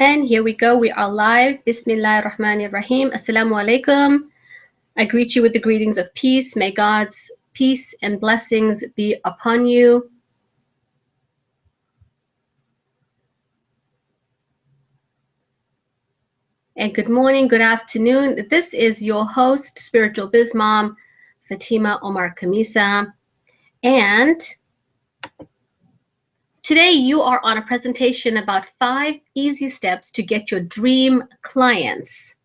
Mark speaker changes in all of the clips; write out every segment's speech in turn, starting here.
Speaker 1: And here we go. We are live. Bismillah ar-Rahman ar-Rahim. Assalamu alaikum. I greet you with the greetings of peace. May God's peace and blessings be upon you. And good morning, good afternoon. This is your host, Spiritual Biz Mom, Fatima Omar Khamissa. And today you are on a presentation about 5 easy steps to get your dream clients.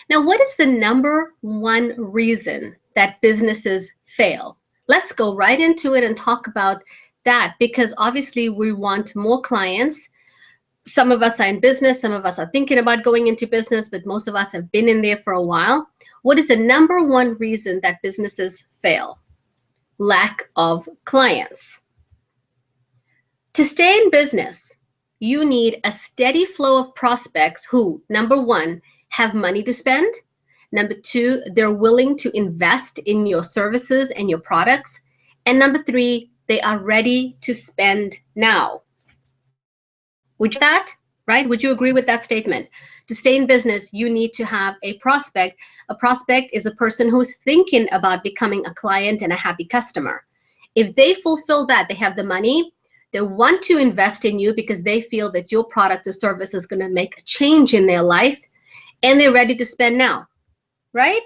Speaker 1: Now, what is the number one reason that businesses fail? Let's go right into it and talk about that, because obviously we want more clients. Some of us are in business, some of us are thinking about going into business, but most of us have been in there for a while. What is the number one reason that businesses fail? Lack of clients. To stay in business, you need a steady flow of prospects who, number one, have money to spend. Number two, they're willing to invest in your services and your products. And number three, they are ready to spend now. Would you that, right? Would you agree with that statement? To stay in business, you need to have a prospect. A prospect is a person who's thinking about becoming a client and a happy customer. If they fulfill that, they have the money, they want to invest in you because they feel that your product or service is going to make a change in their life, and they're ready to spend now, right?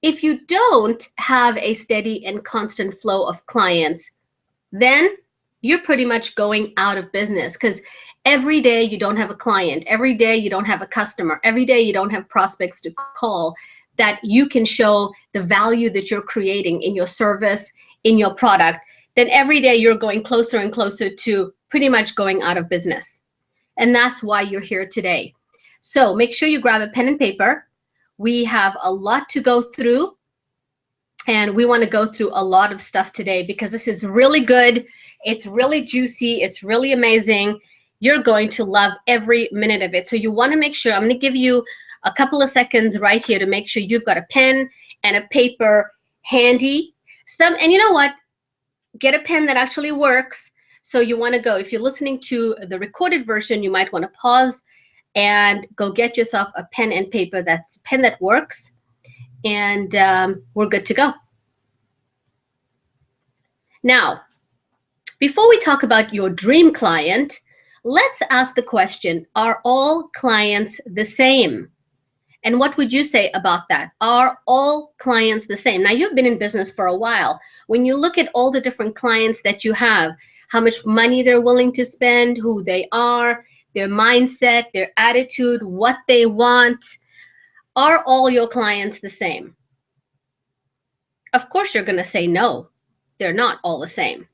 Speaker 1: If you don't have a steady and constant flow of clients, then you're pretty much going out of business, because every day you don't have a client, every day you don't have a customer, every day you don't have prospects to call that you can show the value that you're creating in your service, in your product, then every day you're going closer and closer to pretty much going out of business. And that's why you're here today. So make sure you grab a pen and paper. We have a lot to go through, and we want to go through a lot of stuff today because this is really good. It's really juicy. It's really amazing. You're going to love every minute of it. So you want to make sure, I'm going to give you a couple of seconds right here to make sure you've got a pen and a paper handy. And you know what? Get a pen that actually works. So you want to go, if you're listening to the recorded version, you might want to pause and go get yourself a pen and paper that's a pen that works, and we're good to go. Now, before we talk about your dream client, let's ask the question, are all clients the same? And what would you say about that? Are all clients the same? Now, you've been in business for a while. When you look at all the different clients that you have, how much money they're willing to spend, who they are, their mindset, their attitude, what they want, are all your clients the same? Of course, you're going to say no, they're not all the same.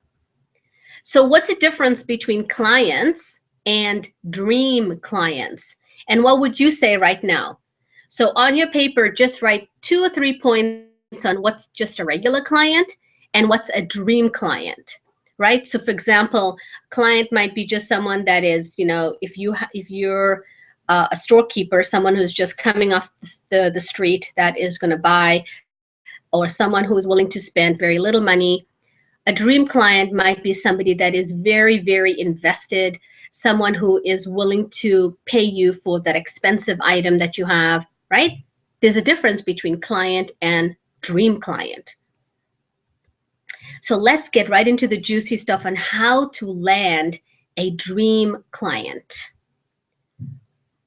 Speaker 1: So what's the difference between clients and dream clients? And what would you say right now? So on your paper, just write 2 or 3 points on what's just a regular client and what's a dream client, right? So for example, client might be just someone that is, you know, if you're a storekeeper, someone who's just coming off the street that is going to buy, or someone who is willing to spend very little money. A dream client might be somebody that is very, very invested, someone who is willing to pay you for that expensive item that you have, right? There's a difference between client and dream client. So let's get right into the juicy stuff on how to land a dream client.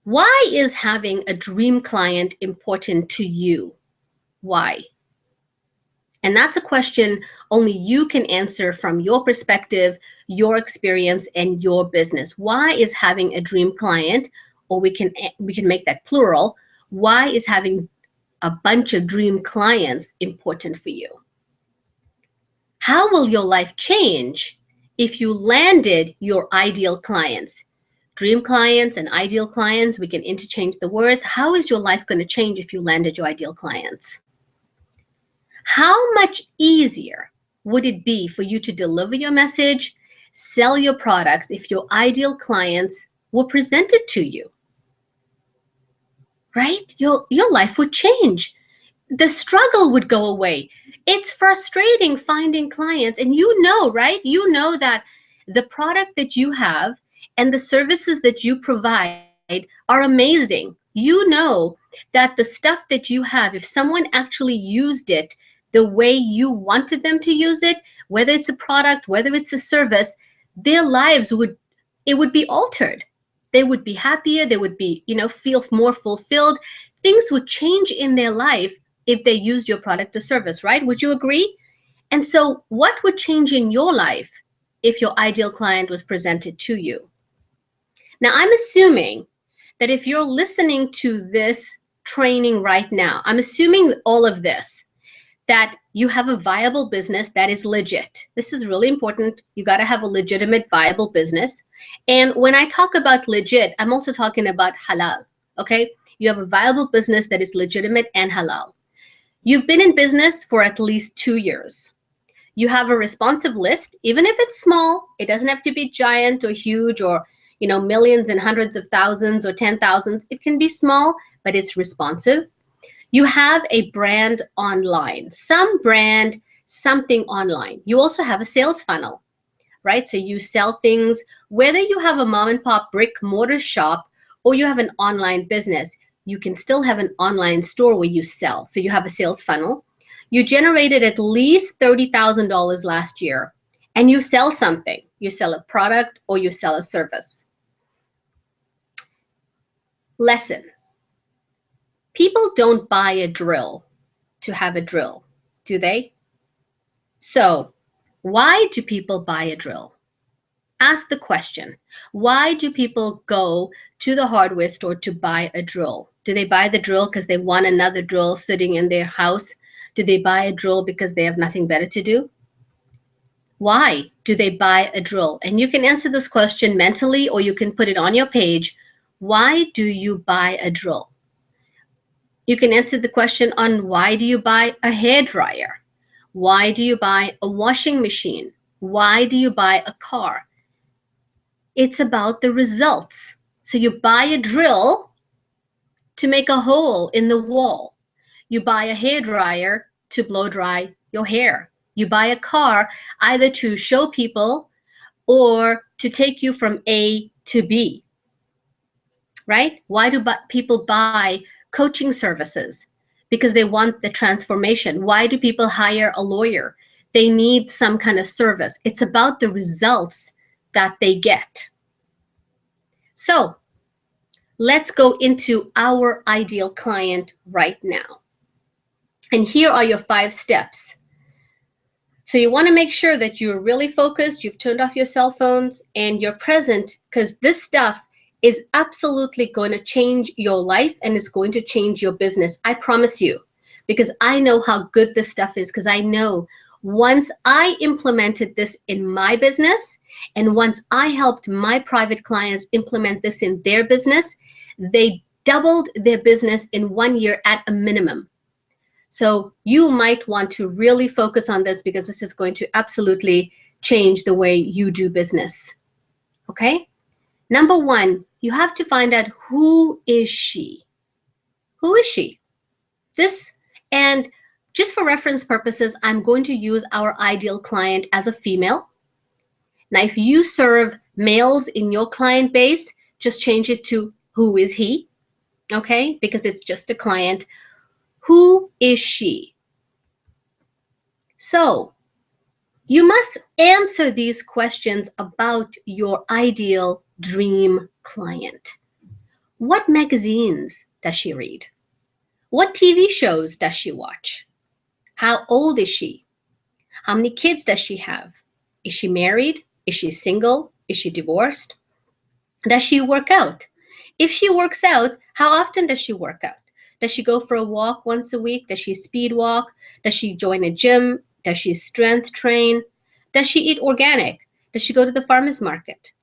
Speaker 1: Why is having a dream client important to you? Why? And that's a question only you can answer from your perspective, your experience, and your business. Why is having a dream client, or we can make that plural, why is having a bunch of dream clients important for you? How will your life change if you landed your ideal clients? Dream clients and ideal clients, we can interchange the words. How is your life going to change if you landed your ideal clients? How much easier would it be for you to deliver your message, sell your products if your ideal clients were presented to you? Right? Your life would change. The struggle would go away. It's frustrating finding clients, and you know, right? You know that the product that you have and the services that you provide are amazing. You know that the stuff that you have, if someone actually used it the way you wanted them to use it, whether it's a product, whether it's a service, their lives would, it would be altered. They would be happier, they would be, feel more fulfilled. Things would change in their life if they used your product or service, right? Would you agree? And so, what would change in your life if your ideal client was presented to you? Now, I'm assuming that if you're listening to this training right now, I'm assuming all of this, that you have a viable business that is legit. This is really important. You got to have a legitimate, viable business. And when I talk about legit, I'm also talking about halal, okay? You have a viable business that is legitimate and halal. You've been in business for at least 2 years. You have a responsive list, even if it's small. It doesn't have to be giant or huge or millions and hundreds of thousands or 10,000s. It can be small, but it's responsive. You have a brand online, some brand, something online. You also have a sales funnel, right? So you sell things, whether you have a mom and pop brick mortar shop or you have an online business, you can still have an online store where you sell. So you have a sales funnel. You generated at least $30,000 last year and you sell something. You sell a product or you sell a service. Lesson. People don't buy a drill to have a drill, do they? So, why do people buy a drill? Ask the question. Why do people go to the hardware store to buy a drill? Do they buy the drill because they want another drill sitting in their house? Do they buy a drill because they have nothing better to do? Why do they buy a drill? And you can answer this question mentally or you can put it on your page. Why do you buy a drill? You can answer the question on why do you buy a hairdryer? Why do you buy a washing machine? Why do you buy a car? It's about the results. So you buy a drill to make a hole in the wall. You buy a hairdryer to blow dry your hair. You buy a car either to show people or to take you from A to B, right? Why do people buy coaching services? Because they want the transformation. Why do people hire a lawyer? They need some kind of service. It's about the results that they get. So let's go into our ideal client right now. And here are your 5 steps. So you want to make sure that you're really focused, you've turned off your cell phones, and you're present, because this stuff is absolutely going to change your life and it's going to change your business. I promise you, because I know how good this stuff is, because I know once I implemented this in my business and once I helped my private clients implement this in their business, they doubled their business in 1 year at a minimum. So you might want to really focus on this because this is going to absolutely change the way you do business. Okay? Number 1, you have to find out, who is she? Who is she? And just for reference purposes, I'm going to use our ideal client as a female. Now, if you serve males in your client base, just change it to who is he? Okay? Because it's just a client. Who is she? So, you must answer these questions about your ideal dream client. What magazines does she read? What TV shows does she watch? How old is she? How many kids does she have? Is she married? Is she single? Is she divorced? Does she work out? If she works out, how often does she work out? Does she go for a walk once a week? Does she speed walk? Does she join a gym? Does she strength train? Does she eat organic? Does she go to the farmer's market?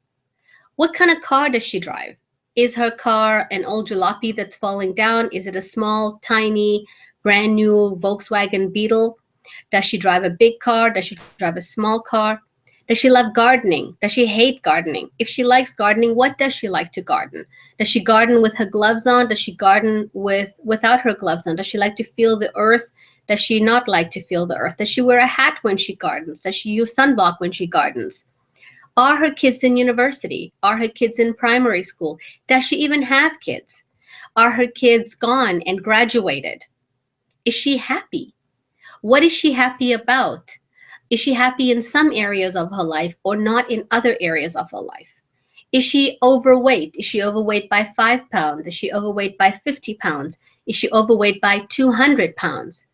Speaker 1: What kind of car does she drive? Is her car an old jalopy that's falling down? Is it a small, tiny, brand new Volkswagen Beetle? Does she drive a big car? Does she drive a small car? Does she love gardening? Does she hate gardening? If she likes gardening, what does she like to garden? Does she garden with her gloves on? Does she garden without her gloves on? Does she like to feel the earth? Does she not like to feel the earth? Does she wear a hat when she gardens? Does she use sunblock when she gardens? Are her kids in university? Are her kids in primary school? Does she even have kids? Are her kids gone and graduated? Is she happy? What is she happy about? Is she happy in some areas of her life or not in other areas of her life? Is she overweight? Is she overweight by 5 pounds? Is she overweight by 50 pounds? Is she overweight by 200 pounds?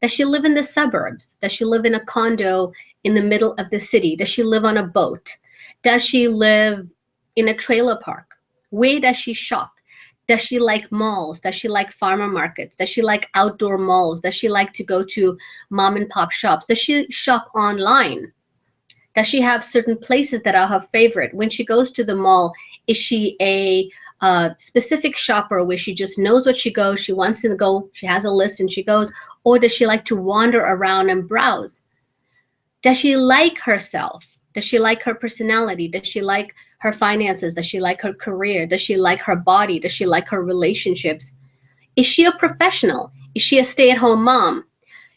Speaker 1: Does she live in the suburbs? Does she live in a condo in the middle of the city? Does she live on a boat? Does she live in a trailer park? Where does she shop? Does she like malls? Does she like farmer markets? Does she like outdoor malls? Does she like to go to mom and pop shops? Does she shop online? Does she have certain places that are her favorite? When she goes to the mall, is she a specific shopper where she just knows what she goes, she wants to go, she has a list and she goes, or does she like to wander around and browse? Does she like herself? Does she like her personality? Does she like her finances? Does she like her career? Does she like her body? Does she like her relationships? Is she a professional? Is she a stay-at-home mom?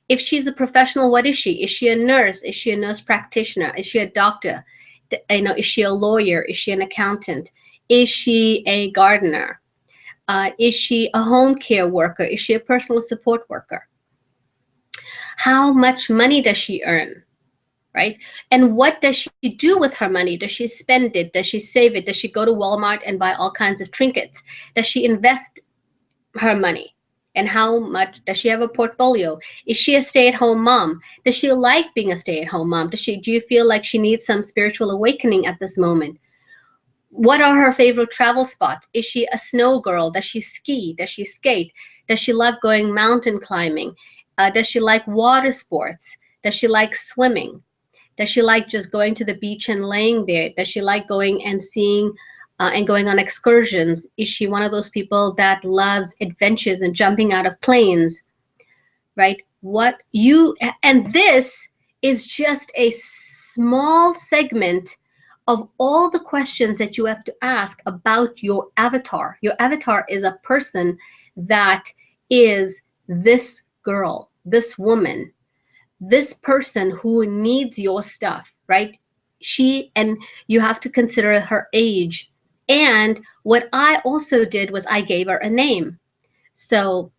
Speaker 1: If she's a professional, what is she? Is she a nurse? Is she a nurse practitioner? Is she a doctor? Is she a lawyer? Is she an accountant? Is she a gardener? Is she a home care worker? Is she a personal support worker? How much money does she earn? Right? And what does she do with her money? Does she spend it? Does she save it? Does she go to Walmart and buy all kinds of trinkets? Does she invest her money? And how much does she have a portfolio? Is she a stay-at-home mom? Does she like being a stay-at-home mom? Do you feel like she needs some spiritual awakening at this moment? What are her favorite travel spots? Is she a snow girl? Does she ski? Does she skate? Does she love going mountain climbing? Does she like water sports? Does she like swimming? Does she like just going to the beach and laying there? Does she like going and seeing and going on excursions? Is she one of those people that loves adventures and jumping out of planes? Right? And this is just a small segment of all the questions that you have to ask about your avatar. Your avatar is a person that is this girl, this woman, this person who needs your stuff, right? And you have to consider her age. And what I also did was I gave her a name. So,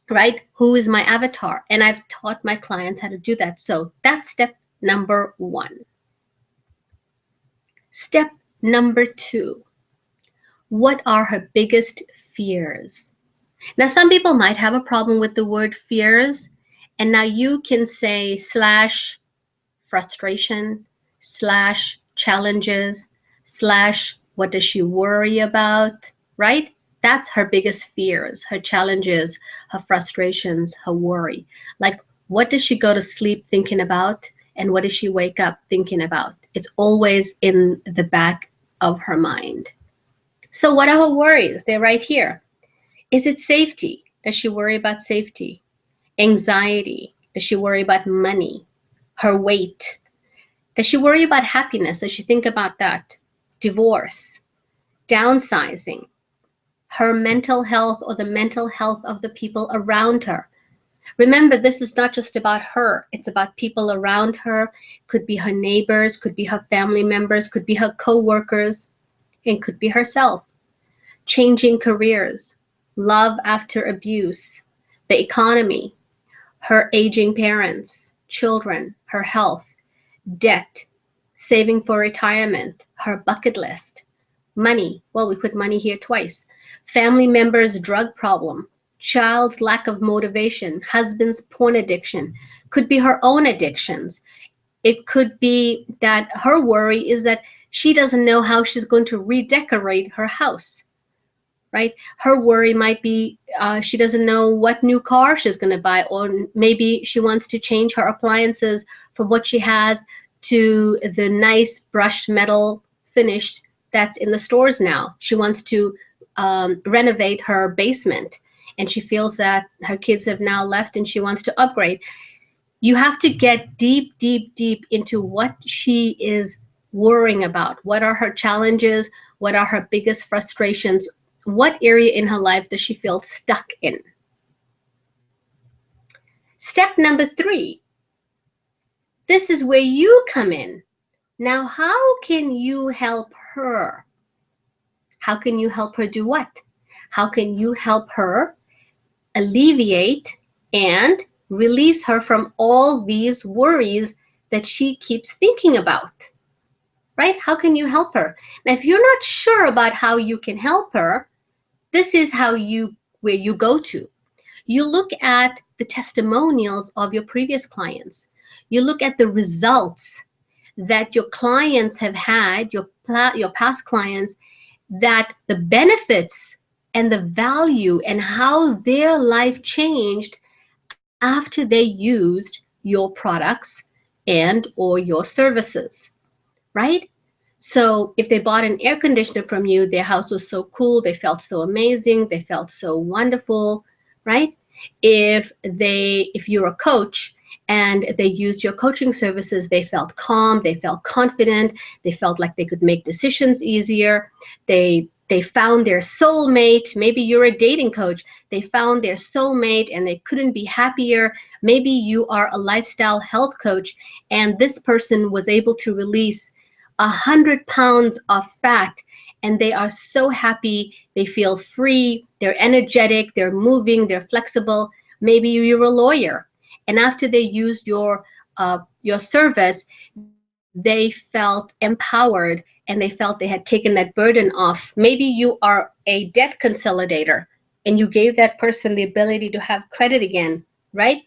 Speaker 1: right, who is my avatar? And I've taught my clients how to do that. So that's step number 1. Step number 2, what are her biggest fears? Now, some people might have a problem with the word fears, and now you can say / frustration / challenges / what does she worry about, right? That's her biggest fears, her challenges, her frustrations, her worry. Like, what does she go to sleep thinking about, and what does she wake up thinking about? It's always in the back of her mind. So what are her worries? They're right here. Is it safety? Does she worry about safety? Anxiety? Does she worry about money? Her weight? Does she worry about happiness? Does she think about that? Divorce? Downsizing? Her mental health or the mental health of the people around her? Remember, this is not just about her. It's about people around her. Could be her neighbors, could be her family members, could be her co-workers, and could be herself. Changing careers, love after abuse, the economy, her aging parents, children, her health, debt, saving for retirement, her bucket list, money. Well, we put money here twice. Family members' drug problem, child's lack of motivation, husband's porn addiction, could be her own addictions. It could be that her worry is that she doesn't know how she's going to redecorate her house, right? Her worry might be she doesn't know what new car she's going to buy, or maybe she wants to change her appliances from what she has to the nice brushed metal finish that's in the stores now. She wants to renovate her basement, and she feels that her kids have now left and she wants to upgrade. You have to get deep, deep, deep into what she is worrying about. What are her challenges? What are her biggest frustrations? What area in her life does she feel stuck in? Step number 3, this is where you come in. Now, how can you help her? How can you help her do what? How can you help her alleviate and release her from all these worries that she keeps thinking about? Right? How can you help her? Now, if you're not sure about how you can help her, this is where you go to. You look at the testimonials of your previous clients. You look at the results that your clients have had, your past clients, that the benefits and the value and how their life changed after they used your products and or your services, right? So if they bought an air conditioner from you, their house was so cool, they felt so amazing, they felt so wonderful, right? If you're a coach and they used your coaching services, they felt calm, they felt confident, they felt like they could make decisions easier. They found their soulmate. Maybe you're a dating coach. They found their soulmate and they couldn't be happier. Maybe you are a lifestyle health coach and this person was able to release 100 pounds of fat and they are so happy, they feel free, they're energetic, they're moving, they're flexible. Maybe you're a lawyer and after they used your service, they felt empowered and they felt they had taken that burden off. Maybe you are a debt consolidator and you gave that person the ability to have credit again, right?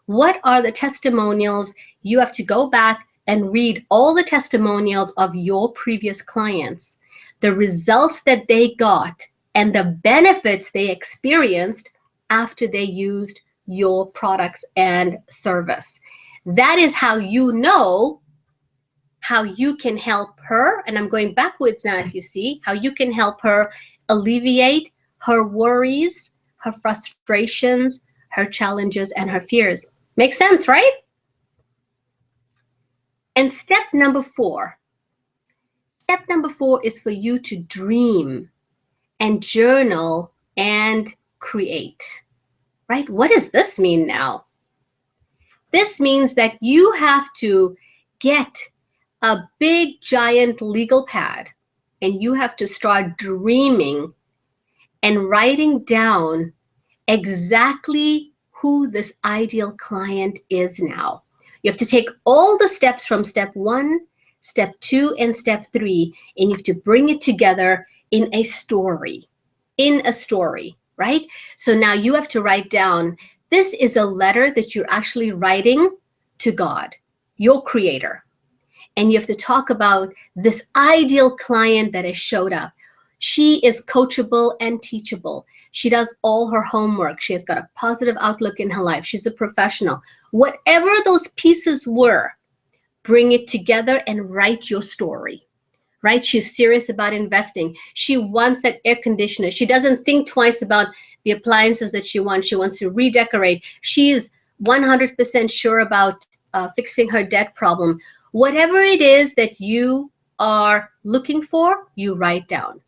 Speaker 1: What are the testimonials? You have to go back and read all the testimonials of your previous clients, the results that they got, and the benefits they experienced after they used your products and service. That is how you know how you can help her. And I'm going backwards now, if you see, how you can help her alleviate her worries, her frustrations, her challenges, and her fears. Makes sense, right? And step number four is for you to dream and journal and create, right? What does this mean now? This means that you have to get a big giant legal pad and you have to start dreaming and writing down exactly who this ideal client is now. You have to take all the steps from step 1, step 2, and step 3, and you have to bring it together in a story. Right? So now you have to write down, this is a letter that you're actually writing to God, your creator. And you have to talk about this ideal client that has showed up. She is coachable and teachable. She does all her homework. She has got a positive outlook in her life. She's a professional. Whatever those pieces were, bring it together and write your story, right? She's serious about investing. She wants that air conditioner. She doesn't think twice about the appliances that she wants. She wants to redecorate. She's 100% sure about fixing her debt problem. Whatever it is that you are looking for, you write down,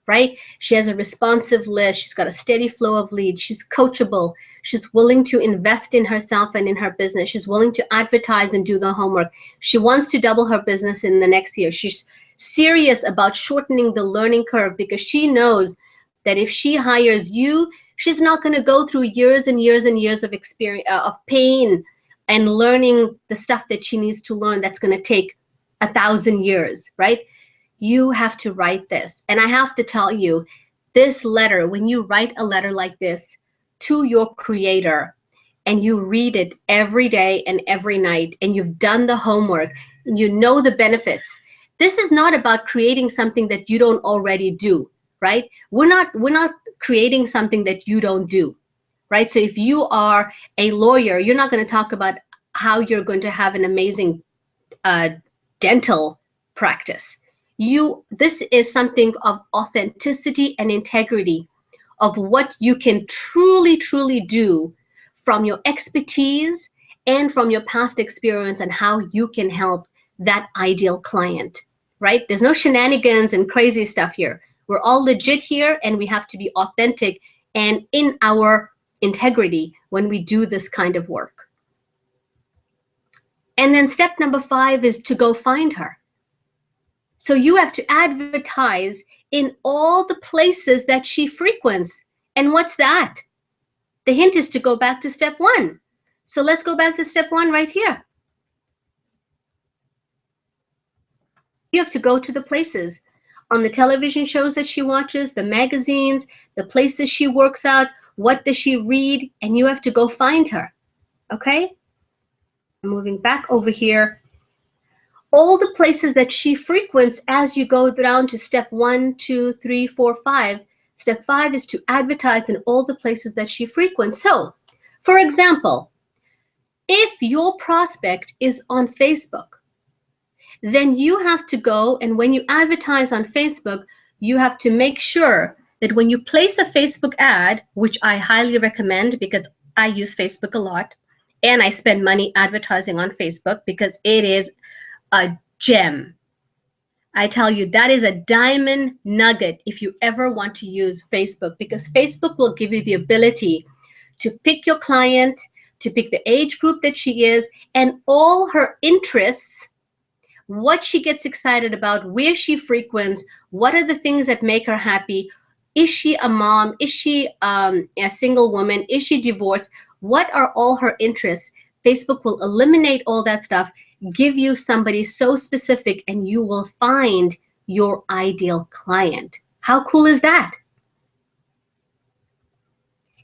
Speaker 1: right? She has a responsive list. She's got a steady flow of leads. She's coachable. She's willing to invest in herself and in her business. She's willing to advertise and do the homework. She wants to double her business in the next year. She's serious about shortening the learning curve because she knows that if she hires you, she's not going to go through years and years and years of experience, of pain and learning the stuff that she needs to learn that's going to take 1,000 years, right? You have to write this. And I have to tell you, this letter, when you write a letter like this to your creator and you read it every day and every night and you've done the homework and you know the benefits, this is not about creating something that you don't already do, right? We're not creating something that you don't do, right? So if you are a lawyer, you're not going to talk about how you're going to have an amazing dental practice. This is something of authenticity and integrity of what you can truly do from your expertise and from your past experience and how you can help that ideal client, right? There's no shenanigans and crazy stuff here. We're all legit here and we have to be authentic and in our integrity when we do this kind of work. And then step number 5 is to go find her. So you have to advertise in all the places that she frequents. And what's that? The hint is to go back to step one. So let's go back to step one right here. You have to go to the places on the television shows that she watches, the magazines, the places she works out, what does she read, and you have to go find her. Okay? Moving back over here. All the places that she frequents as you go down to step 1, 2, 3, 4, 5. Step 5 is to advertise in all the places that she frequents. So, for example, if your prospect is on Facebook, then you have to go, and when you advertise on Facebook, you have to make sure that when you place a Facebook ad, which I highly recommend because I use Facebook a lot, and I spend money advertising on Facebook because it is a gem. I tell you, that is a diamond nugget if you ever want to use Facebook, because Facebook will give you the ability to pick your client, to pick the age group that she is, and all her interests, what she gets excited about, where she frequents, what are the things that make her happy. Is she a mom? Is she a single woman? Is she divorced? What are all her interests? Facebook will eliminate all that stuff, give you somebody so specific, and you will find your ideal client. How cool is that?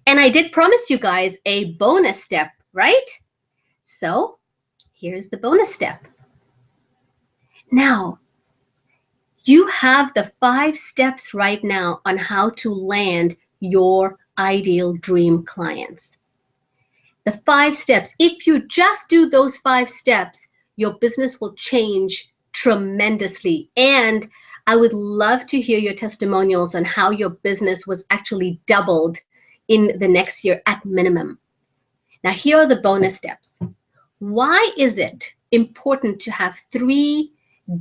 Speaker 1: And I did promise you guys a bonus step, right? So here's the bonus step. Now, you have the 5 steps right now on how to land your ideal dream clients. The 5 steps. If you just do those 5 steps, your business will change tremendously. And I would love to hear your testimonials on how your business was actually doubled in the next year at minimum. Now, here are the bonus steps. Why is it important to have 3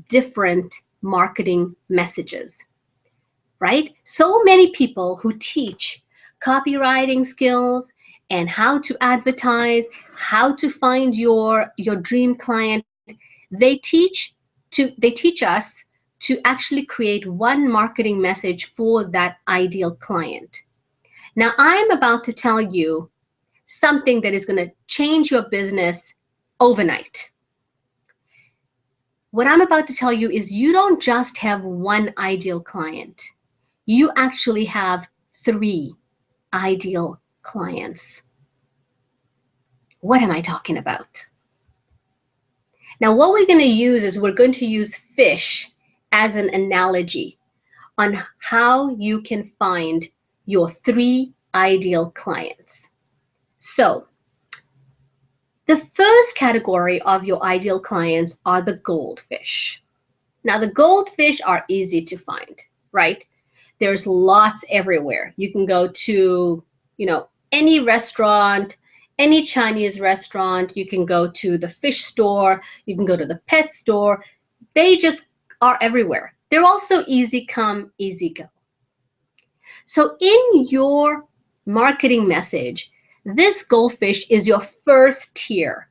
Speaker 1: different marketing messages, right? So many people who teach copywriting skills and how to advertise, how to find your dream client, they teach us to actually create one marketing message for that ideal client. Now, I'm about to tell you something that is going to change your business overnight. What I'm about to tell you is you don't just have one ideal client. You actually have 3 ideal clients. What am I talking about? Now, what we're going to use is we're going to use fish as an analogy on how you can find your 3 ideal clients. So, the first category of your ideal clients are the goldfish. Now, the goldfish are easy to find, right? There's lots everywhere. You can go to, any restaurant, any Chinese restaurant. You can go to the fish store. You can go to the pet store. They just are everywhere. They're also easy come, easy go. So in your marketing message, this goldfish is your first tier.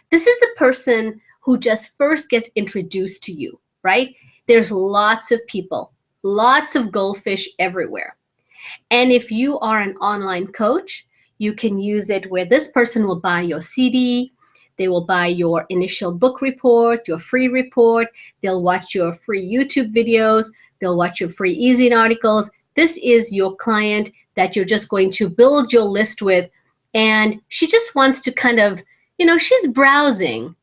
Speaker 1: This is the person who just first gets introduced to you, right? There's lots of people, lots of goldfish everywhere. And if you are an online coach, you can use it where this person will buy your CD, they will buy your initial book report, your free report, they'll watch your free YouTube videos, they'll watch your free e-zine articles. This is your client that you're just going to build your list with, and she just wants to kind of, she's browsing.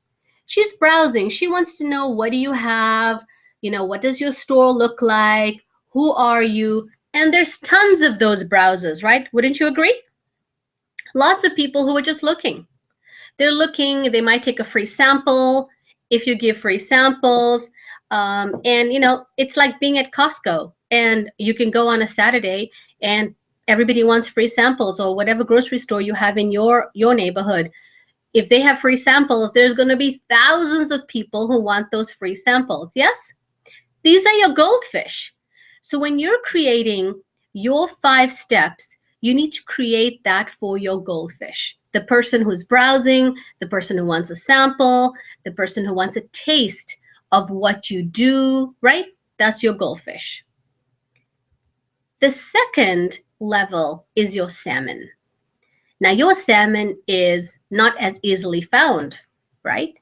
Speaker 1: She's browsing. She wants to know, what do you have? What does your store look like? Who are you? And there's tons of those browsers, right? Wouldn't you agree? Lots of people who are just looking. They're looking, they might take a free sample if you give free samples. And, it's like being at Costco, and you can go on a Saturday and everybody wants free samples, or whatever grocery store you have in your neighborhood. If they have free samples, there's going to be thousands of people who want those free samples. Yes? These are your goldfish. So when you're creating your 5 steps, you need to create that for your goldfish. The person who's browsing, the person who wants a sample, the person who wants a taste of what you do, right? That's your goldfish. The second level is your salmon. Now, your salmon is not as easily found, right?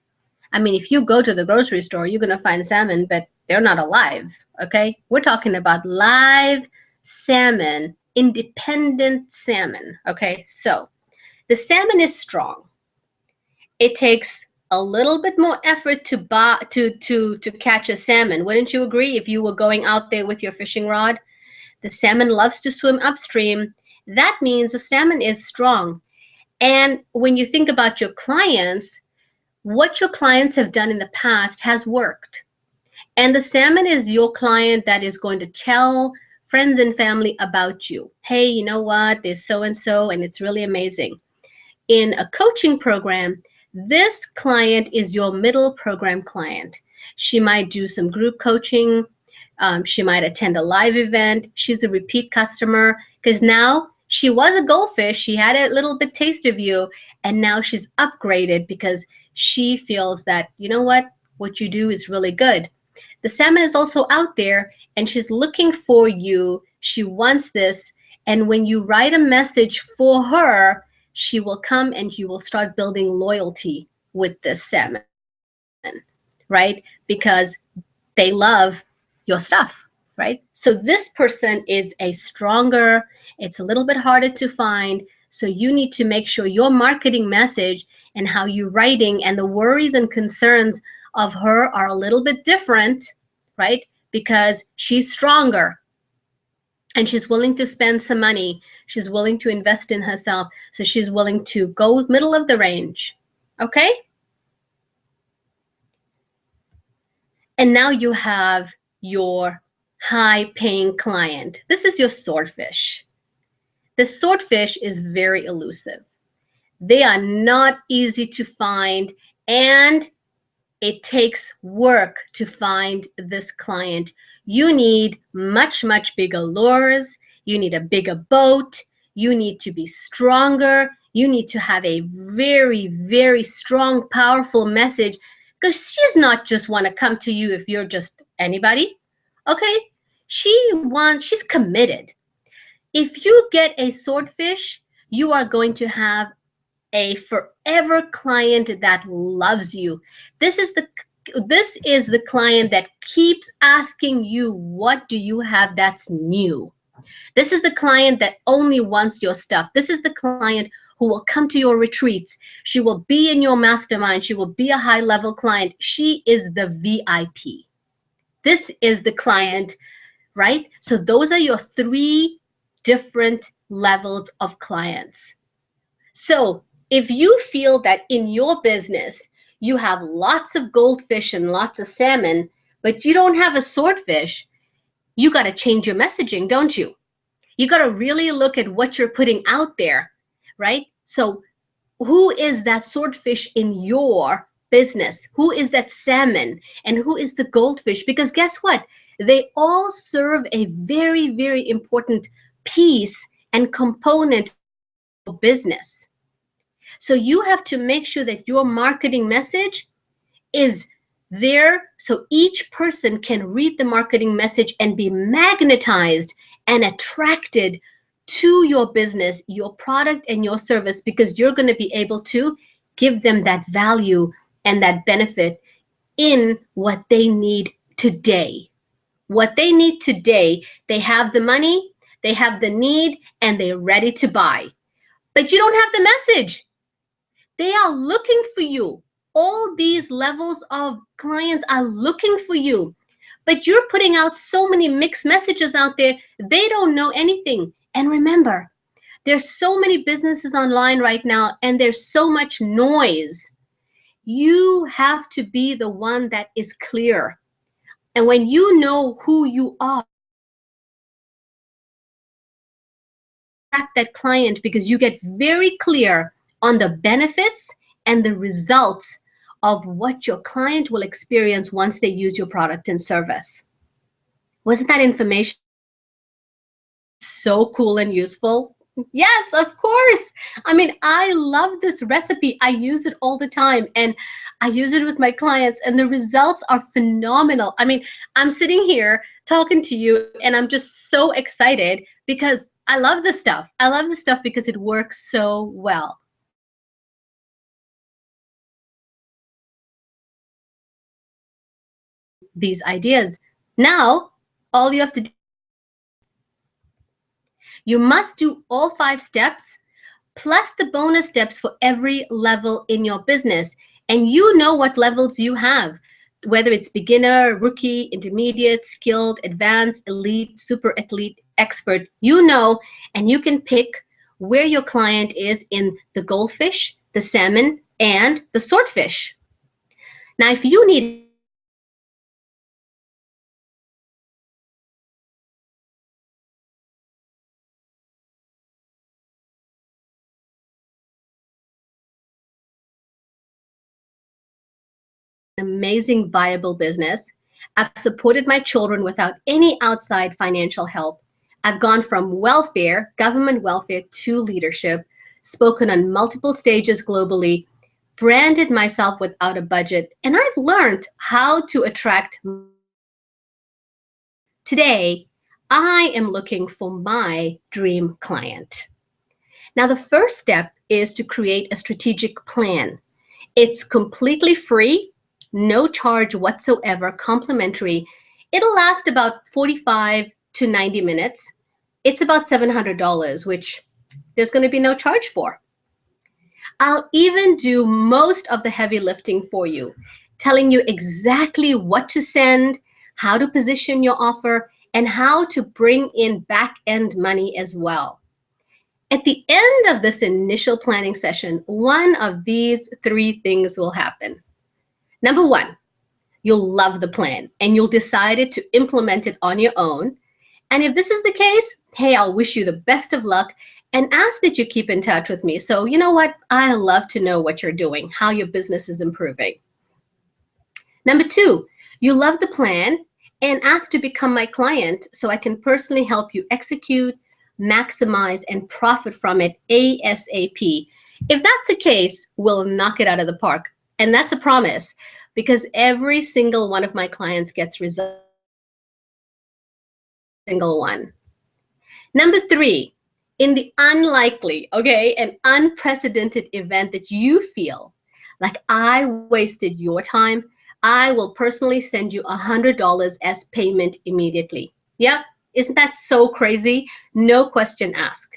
Speaker 1: I mean, if you go to the grocery store, you're going to find salmon, but they're not alive, okay? We're talking about live salmon, independent salmon, okay? So the salmon is strong. It takes a little bit more effort to catch a salmon. Wouldn't you agree if you were going out there with your fishing rod? The salmon loves to swim upstream. That means the salmon is strong. And when you think about your clients, what your clients have done in the past has worked. And the salmon is your client that is going to tell friends and family about you. Hey, you know what? There's so and so, and it's really amazing. In a coaching program, this client is your middle program client. She might do some group coaching. She might attend a live event. She's a repeat customer because now she was a goldfish. She had a little bit taste of you, and now she's upgraded because she feels that, you know what you do is really good. The salmon is also out there, and she's looking for you. She wants this, and when you write a message for her, she will come and you will start building loyalty with this salmon, right? Because they love your stuff, right? So this person is a stronger, it's a little bit harder to find. So you need to make sure your marketing message and how you're writing and the worries and concerns of her are a little bit different, right? Because she's stronger and she's willing to spend some money. She's willing to invest in herself. So she's willing to go middle of the range, okay? And now you have your high-paying client. This is your swordfish. The swordfish is very elusive. They are not easy to find, and it takes work to find this client. You need much, much bigger lures. You need a bigger boat. You need to be stronger. You need to have a very, very strong, powerful message, because she's not just want to come to you if you're just anybody, okay? She's committed. If you get a swordfish, you are going to have a forever client that loves you. This is the client that keeps asking you, what do you have that's new? This is the client that only wants your stuff. This is the client who will come to your retreats. She will be in your mastermind. She will be a high-level client. She is the VIP. This is the client, right? So those are your three different levels of clients. So if you feel that in your business you have lots of goldfish and lots of salmon, but you don't have a swordfish, you got to change your messaging, don't you? You got to really look at what you're putting out there, right? So who is that swordfish in your business? Who is that salmon? And who is the goldfish? Because guess what? They all serve a very, very important piece and component of business. So you have to make sure that your marketing message is there so each person can read the marketing message and be magnetized and attracted to your business, your product, and your service, because you're going to be able to give them that value and that benefit in what they need today. What they need today, they have the money, they have the need, and they're ready to buy. But you don't have the message. They are looking for you. All these levels of clients are looking for you. But you're putting out so many mixed messages out there, they don't know anything. And remember, there's so many businesses online right now, and there's so much noise. You have to be the one that is clear. And when you know who you are, attract that client because you get very clear on the benefits and the results of what your client will experience once they use your product and service. Wasn't that information so cool and useful? Yes, of course. I mean, I love this recipe. I use it all the time and I use it with my clients, and the results are phenomenal. I mean, I'm sitting here talking to you and I'm just so excited because I love this stuff. I love this stuff because it works so well. These ideas. Now, all you have to do, you must do all 5 steps plus the bonus steps for every level in your business. And you know what levels you have, whether it's beginner, rookie, intermediate, skilled, advanced, elite, super elite, expert. You know, and you can pick where your client is in the goldfish, the salmon, and the swordfish. Now, if you need an amazing, viable business. I've supported my children without any outside financial help. I've gone from welfare, government welfare, to leadership, spoken on multiple stages globally, branded myself without a budget, and I've learned how to attract. Today, I am looking for my dream client. Now, the first step is to create a strategic plan. It's completely free, no charge whatsoever, complimentary. It'll last about 45 to 90 minutes. It's about $700, which there's going to be no charge for. I'll even do most of the heavy lifting for you, telling you exactly what to send, how to position your offer, and how to bring in back end money as well. At the end of this initial planning session, one of these 3 things will happen. Number 1, you'll love the plan and you'll decide to implement it on your own. And if this is the case, hey, I'll wish you the best of luck and ask that you keep in touch with me. So, you know what? I love to know what you're doing, how your business is improving. Number 2, you love the plan and ask to become my client so I can personally help you execute, maximize, and profit from it ASAP. If that's the case, we'll knock it out of the park. And that's a promise because every single one of my clients gets results. Single one. Number 3, in the unlikely, okay, an unprecedented event that you feel like I wasted your time, I will personally send you $100 as payment immediately. Yep, isn't that so crazy? No question asked.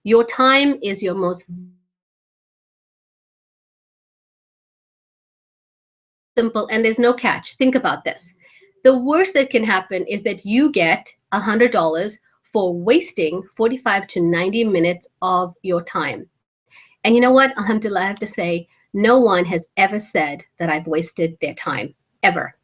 Speaker 1: Your time is your most simple, and there's no catch. Think about this. The worst that can happen is that you get $100 for wasting 45 to 90 minutes of your time. And you know what? Alhamdulillah, I have to say, no one has ever said that I've wasted their time, ever.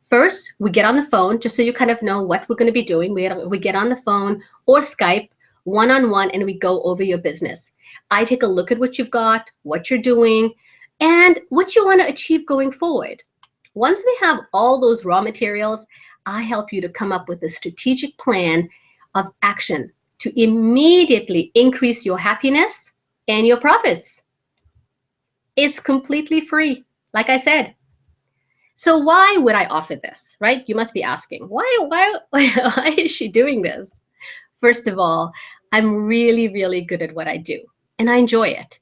Speaker 1: First, we get on the phone, just so you kind of know what we're going to be doing. We get on the phone or Skype one-on-one and we go over your business. I take a look at what you've got, what you're doing, and what you want to achieve going forward. Once we have all those raw materials, I help you to come up with a strategic plan of action to immediately increase your happiness and your profits. It's completely free, like I said. So why would I offer this, right? You must be asking, why is she doing this? First of all, I'm really, really good at what I do, and I enjoy it.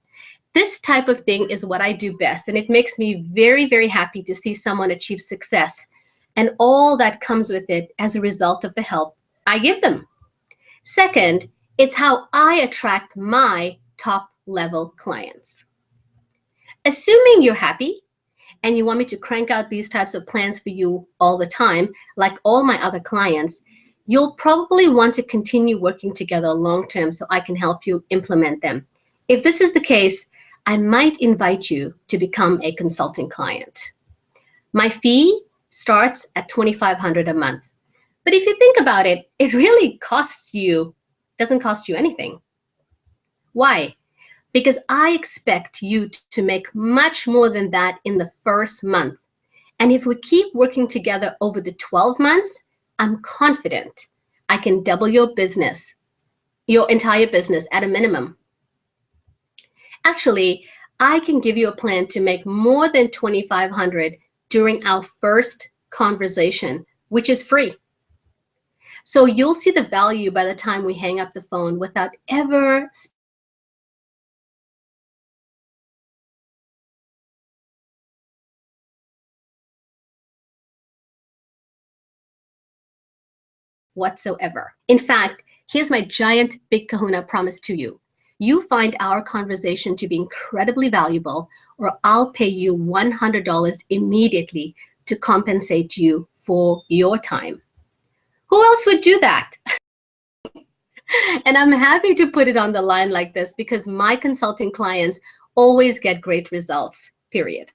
Speaker 1: This type of thing is what I do best, and it makes me very, very happy to see someone achieve success and all that comes with it as a result of the help I give them. Second, it's how I attract my top level clients. Assuming you're happy and you want me to crank out these types of plans for you all the time, like all my other clients, you'll probably want to continue working together long term so I can help you implement them. If this is the case, I might invite you to become a consulting client. My fee starts at $2,500 a month. But if you think about it, it really doesn't cost you anything. Why? Because I expect you to make much more than that in the first month. And if we keep working together over the 12 months, I'm confident I can double your business your entire business at a minimum. Actually, I can give you a plan to make more than $2,500 during our first conversation, which is free. So you'll see the value by the time we hang up the phone without ever whatsoever. In fact, here's my giant big kahuna promise to you. You find our conversation to be incredibly valuable, or I'll pay you $100 immediately to compensate you for your time. Who else would do that? And I'm happy to put it on the line like this because my consulting clients always get great results, period.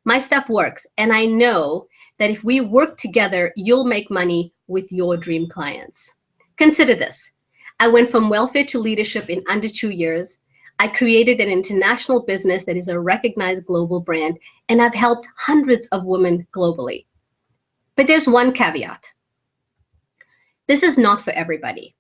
Speaker 1: My stuff works, and I know that if we work together, you'll make money with your dream clients. Consider this. I went from welfare to leadership in under 2 years. I created an international business that is a recognized global brand, and I've helped hundreds of women globally. But there's one caveat. This is not for everybody.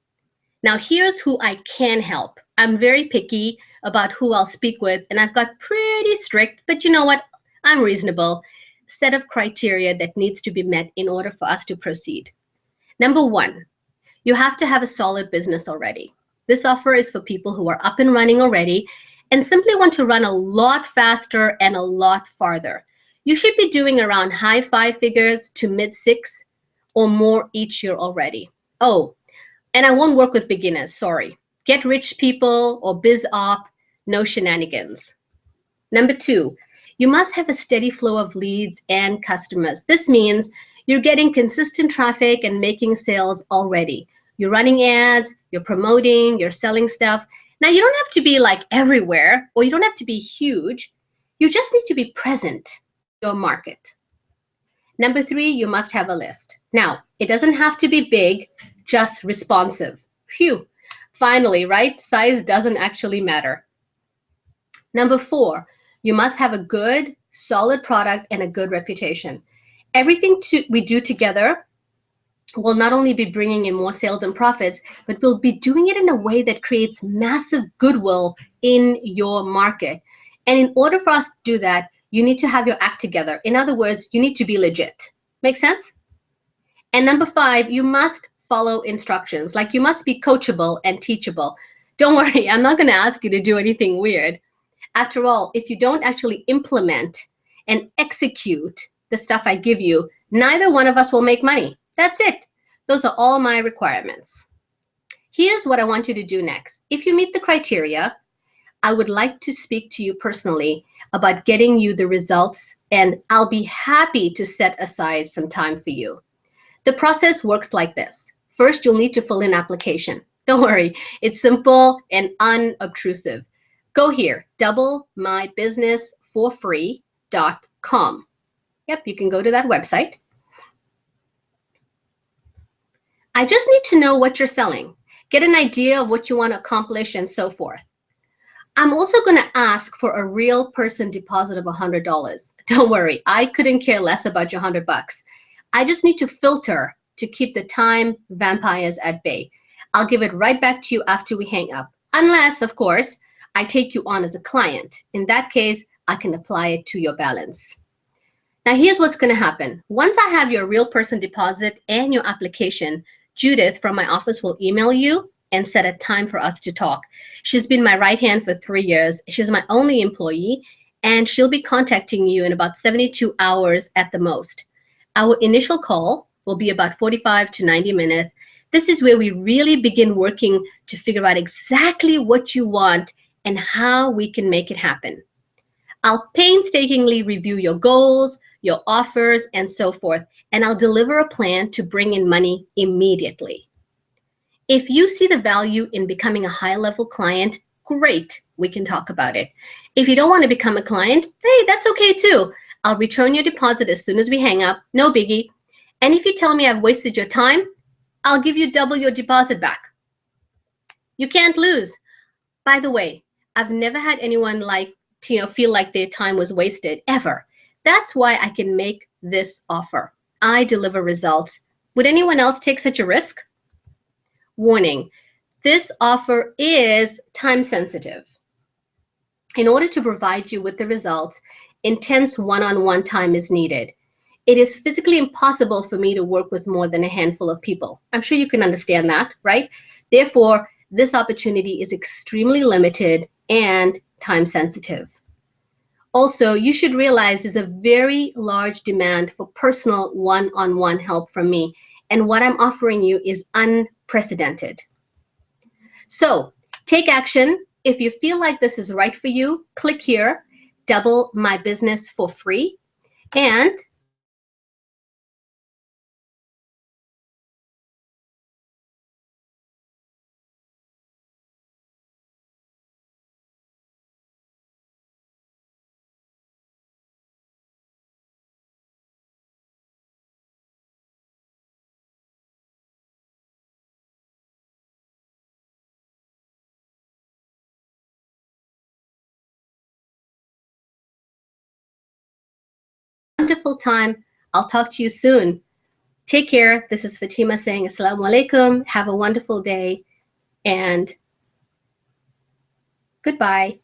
Speaker 1: Now, here's who I can help. I'm very picky about who I'll speak with, and I've got pretty strict, but you know what? I'm reasonable, set of criteria that needs to be met in order for us to proceed. Number one, you have to have a solid business already. This offer is for people who are up and running already and simply want to run a lot faster and a lot farther. You should be doing around high 5 figures to mid 6 or more each year already. Oh, and I won't work with beginners, sorry. Get rich people or biz op, no shenanigans. Number two, you must have a steady flow of leads and customers. This means you're getting consistent traffic and making sales already. You're running ads, you're promoting, you're selling stuff. Now, you don't have to be like everywhere, or you don't have to be huge. You just need to be present in your market. Number three, you must have a list. Now, it doesn't have to be big, just responsive. Phew. Finally, right? Size doesn't actually matter. Number four, you must have a good, solid product and a good reputation. Everything we do together will not only be bringing in more sales and profits, but we'll be doing it in a way that creates massive goodwill in your market. And in order for us to do that, you need to have your act together. In other words, you need to be legit. Make sense? And number five, you must follow instructions. Like, you must be coachable and teachable. Don't worry, I'm not going to ask you to do anything weird. After all, if you don't actually implement and execute the stuff I give you, neither one of us will make money. That's it. Those are all my requirements. Here's what I want you to do next. If you meet the criteria, I would like to speak to you personally about getting you the results, and I'll be happy to set aside some time for you. The process works like this. First, you'll need to fill in an application. Don't worry, it's simple and unobtrusive. Go here, doublemybusinessforfree.com. Yep, you can go to that website. I just need to know what you're selling, get an idea of what you want to accomplish, and so forth. I'm also going to ask for a real person deposit of $100. Don't worry, I couldn't care less about your $100. I just need to filter to keep the time vampires at bay. I'll give it right back to you after we hang up, unless, of course, I take you on as a client. In that case, I can apply it to your balance. Now, here's what's going to happen. Once I have your real person deposit and your application, Judith from my office will email you and set a time for us to talk. She's been my right hand for 3 years. She's my only employee, and she'll be contacting you in about 72 hours at the most. Our initial call will be about 45 to 90 minutes. This is where we really begin working to figure out exactly what you want and how we can make it happen. I'll painstakingly review your goals, your offers, and so forth, and I'll deliver a plan to bring in money immediately. If you see the value in becoming a high-level client, great, we can talk about it. If you don't want to become a client, hey, that's okay too. I'll return your deposit as soon as we hang up, no biggie. And if you tell me I've wasted your time, I'll give you double your deposit back. You can't lose. By the way, I've never had anyone feel like their time was wasted, ever. That's why I can make this offer. I deliver results. Would anyone else take such a risk? Warning, This offer is time sensitive. In order to provide you with the results, intense one-on-one time is needed. It is physically impossible for me to work with more than a handful of people. I'm sure you can understand that, right? Therefore, this opportunity is extremely limited and time sensitive. Also, you should realize there's a very large demand for personal one-on-one help from me, and what I'm offering you is unprecedented. So take action. If you feel like this is right for you, click here, double my business for free. And wonderful time. I'll talk to you soon. Take care. This is Fatima saying Assalamu alaikum. Have a wonderful day and goodbye.